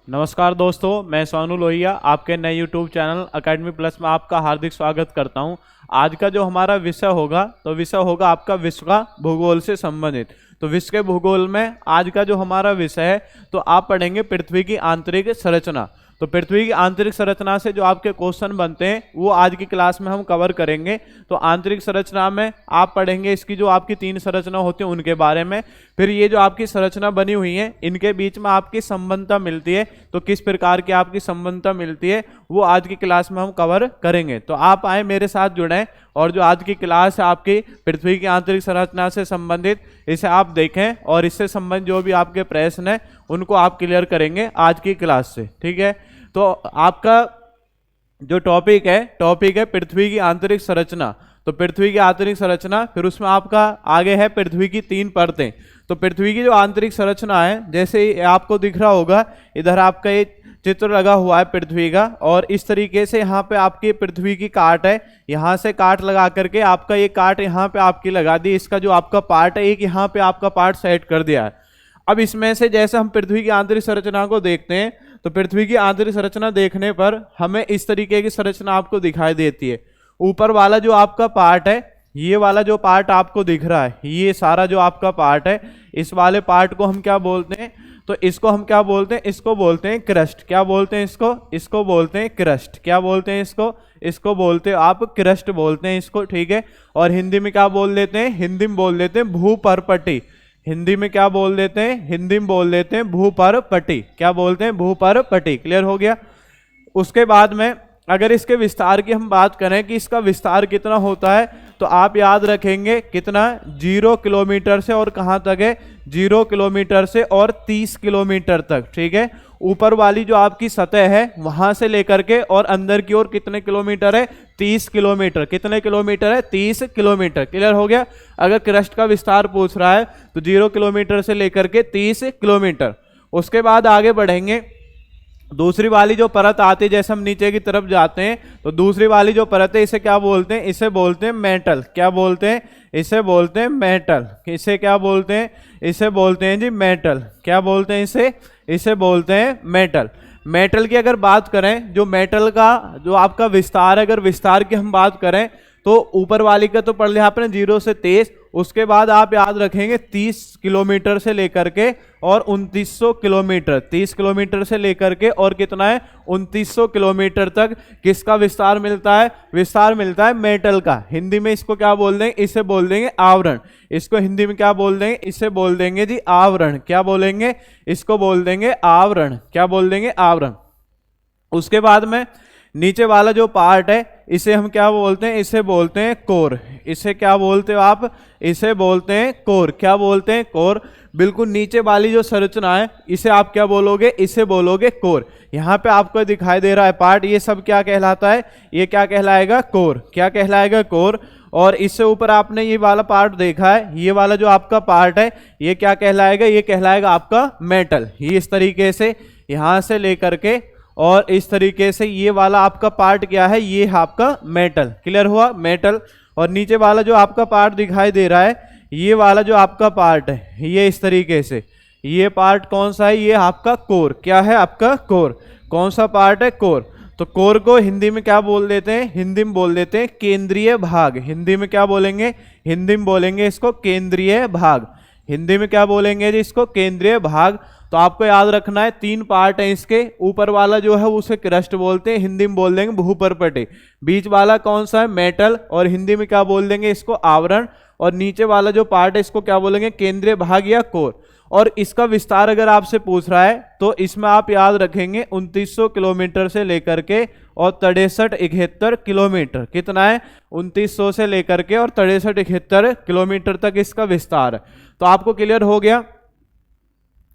नमस्कार दोस्तों, मैं सोनू लोहिया आपके नए यूट्यूब चैनल अकेडमी प्लस में आपका हार्दिक स्वागत करता हूं। आज का जो हमारा विषय होगा तो विषय होगा आपका विश्व का भूगोल से संबंधित। तो विश्व के भूगोल में आज का जो हमारा विषय है तो आप पढ़ेंगे पृथ्वी की आंतरिक संरचना। तो पृथ्वी की आंतरिक संरचना से जो आपके क्वेश्चन बनते हैं वो आज की क्लास में हम कवर करेंगे। तो आंतरिक संरचना में आप पढ़ेंगे इसकी जो आपकी 3 संरचना होती है उनके बारे में, फिर ये जो आपकी संरचना बनी हुई है इनके बीच में आपकी संबंधता मिलती है, तो किस प्रकार की आपकी संबंधता मिलती है वो आज की क्लास में हम कवर करेंगे। तो आप आए मेरे साथ जुड़ें और जो आज की क्लास है आपकी पृथ्वी की आंतरिक संरचना से संबंधित, इसे आप देखें और इससे संबंधित जो भी आपके प्रश्न है उनको आप क्लियर करेंगे आज की क्लास से। ठीक है, तो आपका जो टॉपिक है पृथ्वी की आंतरिक संरचना। तो पृथ्वी की आंतरिक संरचना, फिर उसमें आपका आगे है पृथ्वी की 3 परतें। तो पृथ्वी की जो आंतरिक संरचना है, जैसे आपको दिख रहा होगा इधर आपका ये चित्र लगा हुआ है पृथ्वी का, और इस तरीके से यहाँ पे आपकी पृथ्वी की काट है, यहाँ से काट लगा करके आपका ये काट यहाँ पे आपकी लगा दी। इसका जो आपका पार्ट है एक यहाँ पे आपका पार्ट सेट कर दिया है। अब इसमें से जैसे हम पृथ्वी की आंतरिक संरचना को देखते हैं तो पृथ्वी की आंतरिक संरचना देखने पर हमें इस तरीके की संरचना आपको दिखाई देती है। ऊपर वाला जो आपका पार्ट है, ये वाला जो पार्ट आपको दिख रहा है, ये सारा जो आपका पार्ट है, इस वाले पार्ट को हम क्या बोलते हैं? तो इसको हम क्या बोलते हैं? इसको बोलते हैं क्रस्ट। क्या बोलते हैं इसको? इसको बोलते हैं क्रस्ट। क्या बोलते हैं इसको? इसको बोलते हैं आप क्रस्ट बोलते हैं इसको। ठीक है, और हिंदी में क्या बोल देते हैं? हिंदी में बोल देते हैं भूपर्पटी। हिंदी में क्या बोल देते हैं? हिंदी में बोल देते हैं भूपर्पटी। क्या बोलते हैं? भूपर्पटी। क्लियर हो गया। उसके बाद में अगर इसके विस्तार की हम बात करें कि इसका विस्तार कितना होता है, तो आप याद रखेंगे कितना? 0 किलोमीटर से और कहाँ तक है? 0 किलोमीटर से और 30 किलोमीटर तक। ठीक है, ऊपर वाली जो आपकी सतह है वहां से लेकर के और अंदर की ओर कितने किलोमीटर है? 30 किलोमीटर। कितने किलोमीटर है? 30 किलोमीटर। क्लियर हो गया। अगर क्रस्ट का विस्तार पूछ रहा है तो 0 किलोमीटर से लेकर के 30 किलोमीटर। उसके बाद आगे बढ़ेंगे, दूसरी वाली जो परत आती है, जैसे हम नीचे की तरफ जाते हैं तो दूसरी वाली जो परत है इसे क्या बोलते हैं? इसे बोलते हैं मेटल। क्या बोलते हैं? इसे बोलते हैं मेटल। इसे क्या बोलते हैं? इसे बोलते हैं जी मेटल। क्या बोलते हैं इसे? इसे बोलते हैं मेटल। मेटल की अगर बात करें, जो मेटल का जो आपका विस्तार है, अगर विस्तार की हम बात करें तो ऊपर वाली का तो पढ़ लिया आपने 0 से 23। उसके बाद आप याद रखेंगे 30 किलोमीटर से लेकर के और 2900 किलोमीटर। 30 किलोमीटर से लेकर के और कितना है? 2900 किलोमीटर तक किसका विस्तार मिलता है? विस्तार मिलता है मेटल का। हिंदी में इसको क्या बोल देंगे? इसे बोल देंगे आवरण। इसको हिंदी में क्या बोल देंगे? इसे बोल देंगे जी आवरण। क्या बोलेंगे? इसको बोल देंगे आवरण। क्या बोल देंगे? आवरण। उसके बाद में नीचे वाला जो पार्ट है इसे हम क्या बोलते हैं? इसे बोलते हैं कोर। इसे क्या बोलते हो आप? इसे बोलते हैं कोर। क्या बोलते हैं? कोर। बिल्कुल नीचे वाली जो संरचना है इसे आप क्या बोलोगे? इसे बोलोगे कोर। यहाँ पे आपको दिखाई दे रहा है पार्ट, ये सब क्या कहलाता है? ये क्या कहलाएगा? कोर। क्या कहलाएगा? कोर। और इससे ऊपर आपने ये वाला पार्ट देखा है, ये वाला जो आपका पार्ट है ये क्या कहलाएगा? ये कहलाएगा आपका मेटल। ये इस तरीके से यहाँ से लेकर के और इस तरीके से ये वाला आपका पार्ट क्या है? ये है आपका मेटल। क्लियर हुआ? मेटल। और नीचे वाला जो आपका पार्ट दिखाई दे रहा है, ये वाला जो आपका पार्ट है ये इस तरीके से, ये पार्ट कौन सा है? ये आपका कोर। क्या है? आपका कोर। कौन सा पार्ट है? कोर। तो कोर को हिंदी में क्या बोल देते हैं? हिंदी में बोल देते हैं केंद्रीय भाग। हिंदी में क्या बोलेंगे? हिंदी में बोलेंगे इसको केंद्रीय भाग। हिंदी में क्या बोलेंगे जी? इसको केंद्रीय भाग। तो आपको याद रखना है 3 पार्ट है इसके। ऊपर वाला जो है उसे क्रस्ट बोलते हैं, हिंदी में बोल देंगे भूपर्पटी। बीच वाला कौन सा है? मेटल, और हिंदी में क्या बोल देंगे? इसको आवरण। और नीचे वाला जो पार्ट है इसको क्या बोलेंगे? केंद्रीय भाग या कोर। और इसका विस्तार अगर आपसे पूछ रहा है तो इसमें आप याद रखेंगे 2900 किलोमीटर से लेकर के और 63-71 किलोमीटर। कितना है? 2900 से लेकर के और 63-71 किलोमीटर तक इसका विस्तार है। तो आपको क्लियर हो गया।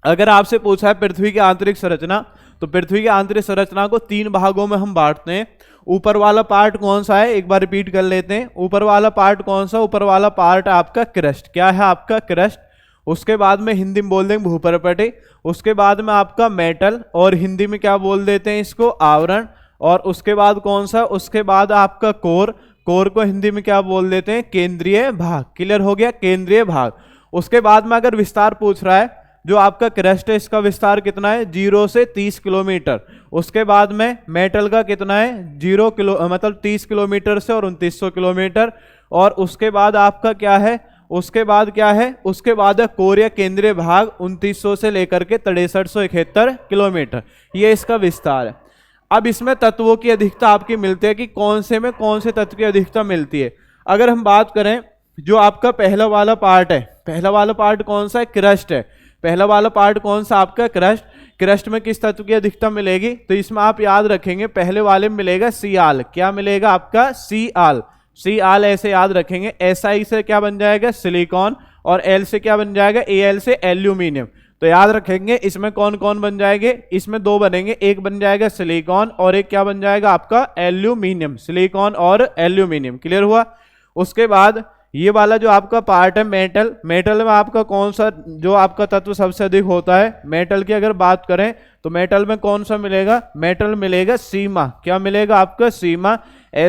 अगर आपसे पूछा है पृथ्वी की आंतरिक संरचना, तो पृथ्वी की आंतरिक संरचना को 3 भागों में हम बांटते हैं। ऊपर वाला पार्ट कौन सा है? एक बार रिपीट कर लेते हैं। ऊपर वाला पार्ट कौन सा? ऊपर वाला पार्ट आपका क्रस्ट। क्या है? आपका क्रस्ट। उसके बाद में हिंदी में बोल देंगे भूपर्पटी। उसके बाद में आपका मेटल, और हिंदी में क्या बोल देते हैं? इसको आवरण। और उसके बाद कौन सा? उसके बाद आपका कोर। कोर को हिंदी में क्या बोल देते हैं? केंद्रीय भाग। क्लियर हो गया? केंद्रीय भाग। उसके बाद में अगर विस्तार पूछ रहा है जो आपका क्रस्ट है इसका विस्तार कितना है, 0 से 30 किलोमीटर। उसके बाद में मेटल का कितना है, 0 किलो मतलब 30 किलोमीटर से और 2900 किलोमीटर। और उसके बाद आपका क्या है, उसके बाद क्या है, उसके बाद है कोर या केंद्रीय भाग 2900 से लेकर के 6371 किलोमीटर, ये इसका विस्तार है। अब इसमें तत्वों की अधिकता आपकी मिलती है कि कौन से में कौन से तत्व की अधिकता मिलती है। अगर हम बात करें जो आपका पहला वाला पार्ट है, पहला वाला पार्ट कौन सा है, क्रस्ट है। पहला वाला पार्ट कौन सा आपका, क्रस्ट। क्रस्ट में किस तत्व की अधिकता मिलेगी, तो इसमें आप याद रखेंगे पहले वाले में मिलेगा सियाल। क्या मिलेगा आपका, सियाल। सियाल ऐसे याद रखेंगे। Si से क्या बन जाएगा, सिलिकॉन। और L से क्या बन जाएगा, Al से एल्यूमिनियम। तो याद रखेंगे इसमें कौन कौन बन जाएंगे, इसमें दो बनेंगे, एक बन जाएगा सिलिकॉन और एक क्या बन जाएगा आपका एल्यूमिनियम। सिलिकॉन और एल्यूमिनियम, क्लियर हुआ। उसके बाद ये वाला जो आपका पार्ट है मेटल, मेटल में आपका कौन सा जो आपका तत्व सबसे अधिक होता है, मेटल की अगर बात करें तो मेटल में कौन सा मिलेगा, मेटल मिलेगा सीमा। क्या मिलेगा आपका, सीमा।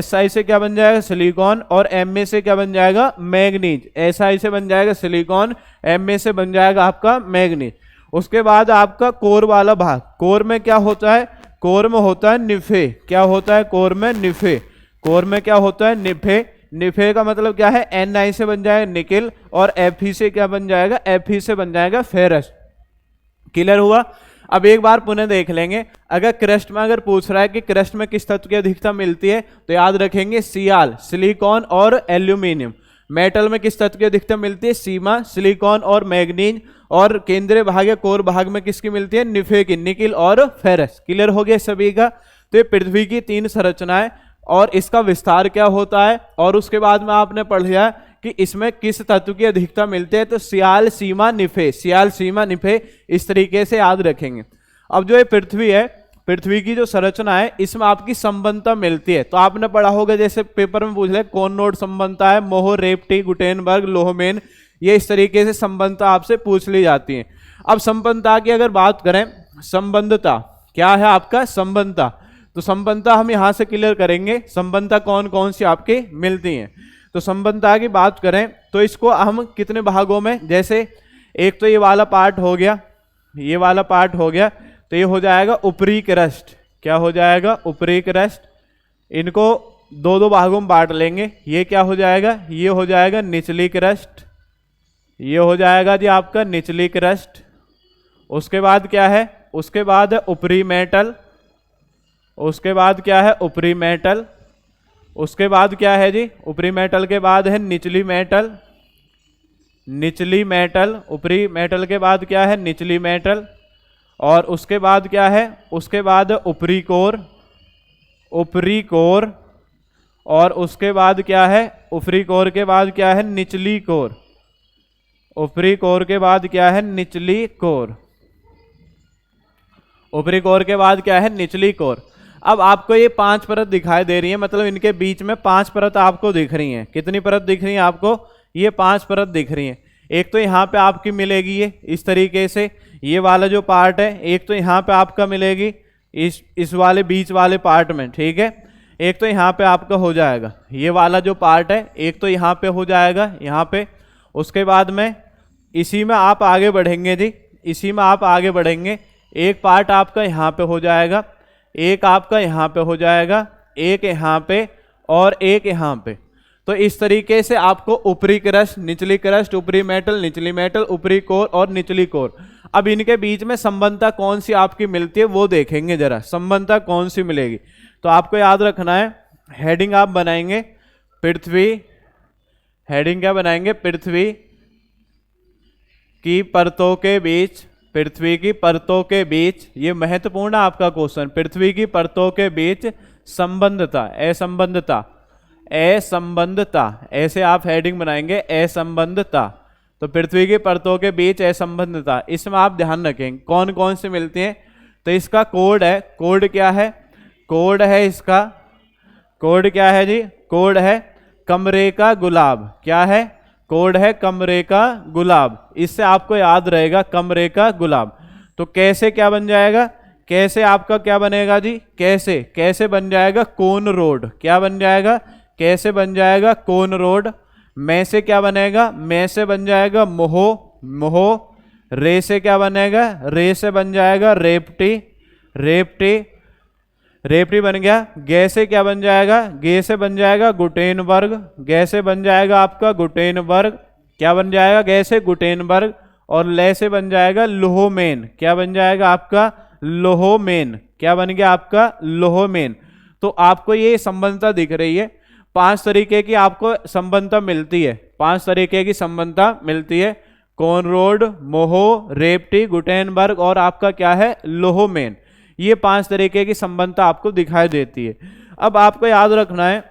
Si से क्या बन जाएगा, सिलिकॉन। और Ma से क्या बन जाएगा, मैग्नीज। Si से बन जाएगा सिलिकॉन, Ma से बन जाएगा आपका मैग्नीज। उसके बाद आपका कोर वाला भाग, कोर में क्या होता है, कोर में होता है निफे। क्या होता है कोर में, निफे। कोर में क्या होता है, निफे। निफे का मतलब क्या है, Ni से बन जाएगा निकिल और Fe से क्या बन जाएगा, Fe से बन जाएगा फेरस। क्लियर हुआ। अब एक बार पुनः देख लेंगे, अगर क्रस्ट में अगर पूछ रहा है कि क्रस्ट में किस तत्व की अधिकता मिलती है, तो याद रखेंगे सियाल, सिलिकॉन और एल्यूमिनियम। मेटल में किस तत्व की अधिकता मिलती है, सीमा, सिलिकॉन और मैग्नीज। और केंद्रीय भाग या कोर भाग में किसकी मिलती है, निफे की, निकिल और फेरस। क्लियर हो गया सभी का। तो ये पृथ्वी की 3 संरचनाएं और इसका विस्तार क्या होता है, और उसके बाद में आपने पढ़ लिया कि इसमें किस तत्व की अधिकता मिलती है, तो सियाल, सीमा, निफे। सियाल, सीमा, निफे, इस तरीके से याद रखेंगे। अब जो ये पृथ्वी है, पृथ्वी की जो संरचना है इसमें आपकी संबंधता मिलती है। तो आपने पढ़ा होगा, जैसे पेपर में पूछ ले कौन नोड संबंधता है, मोह, रेप्टी, गुटेनबर्ग, लोहमेन, ये इस तरीके से संबंधता आपसे पूछ ली जाती है। अब संबंधता की अगर बात करें, संबंधता क्या है आपका, संबंधता। तो संबंधता हम यहां से क्लियर करेंगे, संबंधता कौन कौन सी आपके मिलती हैं। तो संबंधता की बात करें तो इसको हम कितने भागों में, जैसे एक तो ये वाला पार्ट हो गया, ये वाला पार्ट हो गया, तो ये हो जाएगा ऊपरी क्रस्ट। क्या हो जाएगा, ऊपरी क्रस्ट। इनको दो दो भागों में बांट लेंगे। ये क्या हो जाएगा, ये हो जाएगा निचली क्रस्ट। ये हो जाएगा जी आपका निचली क्रस्ट। उसके बाद क्या है, उसके बाद है ऊपरी मेटल। उसके बाद क्या है, ऊपरी मेटल। उसके बाद क्या है जी, ऊपरी मेटल के बाद है निचली मेटल। निचली मेटल, ऊपरी मेटल के बाद क्या है, निचली मेटल। और उसके बाद क्या है, उसके बाद ऊपरी कोर, ऊपरी कोर। और उसके बाद क्या है, ऊपरी कोर के बाद क्या है, निचली कोर। ऊपरी कोर के बाद क्या है, निचली कोर। ऊपरी कोर के बाद क्या है, निचली कोर। अब आपको ये 5 परत दिखाई दे रही है, मतलब इनके बीच में 5 परत आपको दिख रही हैं। कितनी परत दिख रही है आपको, ये 5 परत दिख रही हैं। एक तो यहाँ पे आपकी मिलेगी ये इस तरीके से, ये वाला जो पार्ट है। एक तो यहाँ पे आपका मिलेगी इस वाले बीच वाले पार्ट में, ठीक है। एक तो यहाँ पे आपका हो जाएगा ये वाला जो पार्ट है, एक तो यहाँ पे हो जाएगा, यहाँ पे। उसके बाद में इसी में आप आगे बढ़ेंगे जी, इसी में आप आगे बढ़ेंगे। एक पार्ट आपका यहाँ पे हो जाएगा, एक आपका यहाँ पे हो जाएगा, एक यहाँ पे और एक यहाँ पे। तो इस तरीके से आपको ऊपरी क्रस्ट, निचली क्रस्ट, ऊपरी मेटल, निचली मेटल, ऊपरी कोर और निचली कोर। अब इनके बीच में संबंधता कौन सी आपकी मिलती है वो देखेंगे जरा, संबंधता कौन सी मिलेगी। तो आपको याद रखना है, हेडिंग आप बनाएंगे पृथ्वी, हेडिंग क्या बनाएंगे, पृथ्वी की परतों के बीच, पृथ्वी की परतों के बीच। ये महत्वपूर्ण आपका क्वेश्चन, पृथ्वी की परतों के बीच संबंधता, असंबंधता, असंबंधता, ऐसे आप हेडिंग बनाएंगे, असंबंधता। तो पृथ्वी की परतों के बीच असंबंधता, इसमें आप ध्यान रखेंगे कौन कौन से मिलती हैं। तो इसका कोड है, कोड क्या है, कोड है इसका, कोड क्या है जी, कोड है कमरे का गुलाब। क्या है, कोड है कमरे का गुलाब। इससे आपको याद रहेगा कमरे का गुलाब। तो कैसे क्या बन जाएगा, कैसे आपका क्या बनेगा जी, कैसे, कैसे बन जाएगा कोन रोड। क्या बन जाएगा, कैसे बन जाएगा कोन रोड। मैं से क्या बनेगा, मैं से बन जाएगा मोह, मोह रे से क्या बनेगा, रे से बन जाएगा रेप्टी, रेप्टी, रेप्टी बन गया। गे से क्या बन जाएगा, गे से बन जाएगा गुटेनबर्ग, गे से बन जाएगा आपका गुटेनबर्ग, क्या बन जाएगा गे से गुटेनबर्ग। और ले से बन जाएगा लोहोमेन, क्या बन जाएगा आपका लोहोमेन, क्या बन गया आपका लोहोमेन। तो आपको ये संबंधता दिख रही है, 5 तरीके की आपको संबंधता मिलती है, 5 तरीके की संबंधता मिलती है, कॉनरोड, मोहो, रेप्टी, गुटेनबर्ग और आपका क्या है लोहोमेन। ये 5 तरीके की संबंधता आपको दिखाई देती है। अब आपको याद रखना है,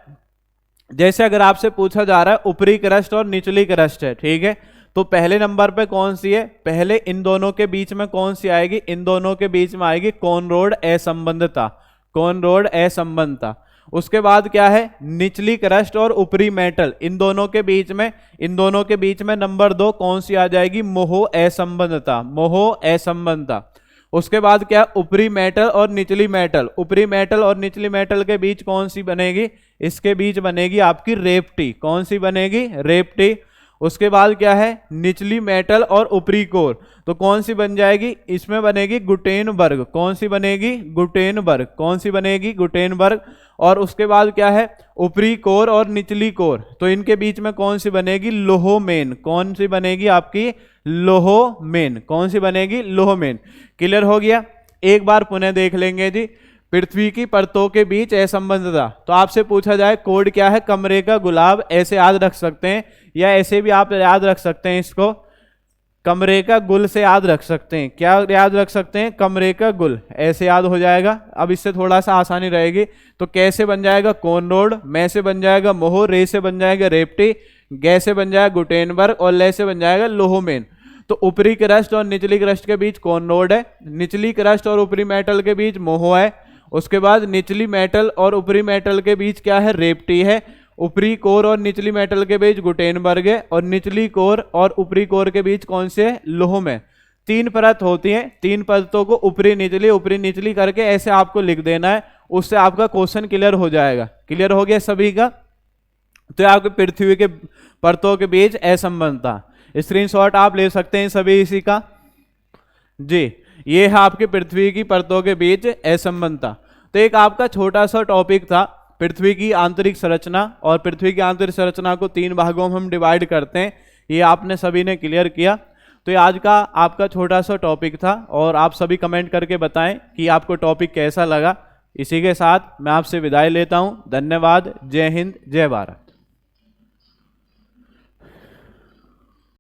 जैसे अगर आपसे पूछा जा रहा है ऊपरी क्रस्ट और निचली क्रस्ट है, ठीक है, तो पहले नंबर पे कौन सी है, पहले इन दोनों के बीच में कौन सी आएगी, इन दोनों के बीच में आएगी कॉनरोड असंबंधता, कॉनरोड असंबंधता। उसके बाद क्या है निचली क्रस्ट और ऊपरी मेटल, इन दोनों के बीच में, इन दोनों के बीच में नंबर 2 कौन सी आ जाएगी, मोहो असंबंधता, मोहो असंबंधता। उसके बाद क्या ऊपरी मेटल और निचली मेटल, ऊपरी मेटल और निचली मेटल के बीच कौन सी बनेगी, इसके बीच बनेगी आपकी रेप्टी, कौन सी बनेगी रेप्टी। उसके बाद क्या है निचली मेटल और ऊपरी कोर, तो कौन सी बन जाएगी, इसमें बनेगी गुटेनबर्ग, कौन सी बनेगी गुटेनबर्ग, कौन सी बनेगी गुटेनबर्ग। और उसके बाद क्या है ऊपरी कोर और निचली कोर, तो इनके बीच में कौन सी बनेगी लोहोमेन, कौन सी बनेगी आपकी लोहोमेन, कौन सी बनेगी लोहोमेन। क्लियर हो गया। एक बार पुनः देख लेंगे जी, पृथ्वी की परतों के बीच असंबंधता, तो आपसे पूछा जाए कोड क्या है, कमरे का गुलाब, ऐसे याद रख सकते हैं या ऐसे भी आप याद रख सकते हैं, इसको कमरे का गुल से याद रख सकते हैं, क्या याद रख सकते हैं कमरे का गुल, ऐसे याद हो जाएगा। अब इससे थोड़ा सा आसानी रहेगी, तो कैसे बन जाएगा कॉनरोड, मैं से बन जाएगा मोहो, रे से बन जाएगा रेप्टी, गे से बन जाएगा गुटेनबर्ग और ले से बन जाएगा लोहोमेन। तो ऊपरी क्रस्ट और निचली क्रस्ट के बीच कॉनरोड है, निचली क्रस्ट और ऊपरी मेटल के बीच मोहो है, उसके बाद निचली मेटल और ऊपरी मेटल के बीच क्या है रेप्टी है, ऊपरी कोर और निचली मेटल के बीच गुटेनबर्ग है, और निचली कोर और ऊपरी कोर के बीच कौन से है लोहोम है। 3 परत होती हैं, 3 परतों को ऊपरी निचली करके ऐसे आपको लिख देना है, उससे आपका क्वेश्चन क्लियर हो जाएगा। क्लियर हो गया सभी का। तो आपके पृथ्वी के परतों के बीच असंबंधता, स्क्रीनशॉट आप ले सकते हैं सभी इसी का जी। ये है आपके पृथ्वी की परतों के बीच असंबंधता। तो एक आपका छोटा सा टॉपिक था पृथ्वी की आंतरिक संरचना, और पृथ्वी की आंतरिक संरचना को 3 भागों में हम डिवाइड करते हैं, ये आपने सभी ने क्लियर किया। तो ये आज का आपका छोटा सा टॉपिक था, और आप सभी कमेंट करके बताएं कि आपको टॉपिक कैसा लगा। इसी के साथ मैं आपसे विदाई लेता हूं। धन्यवाद। जय हिंद, जय भारत।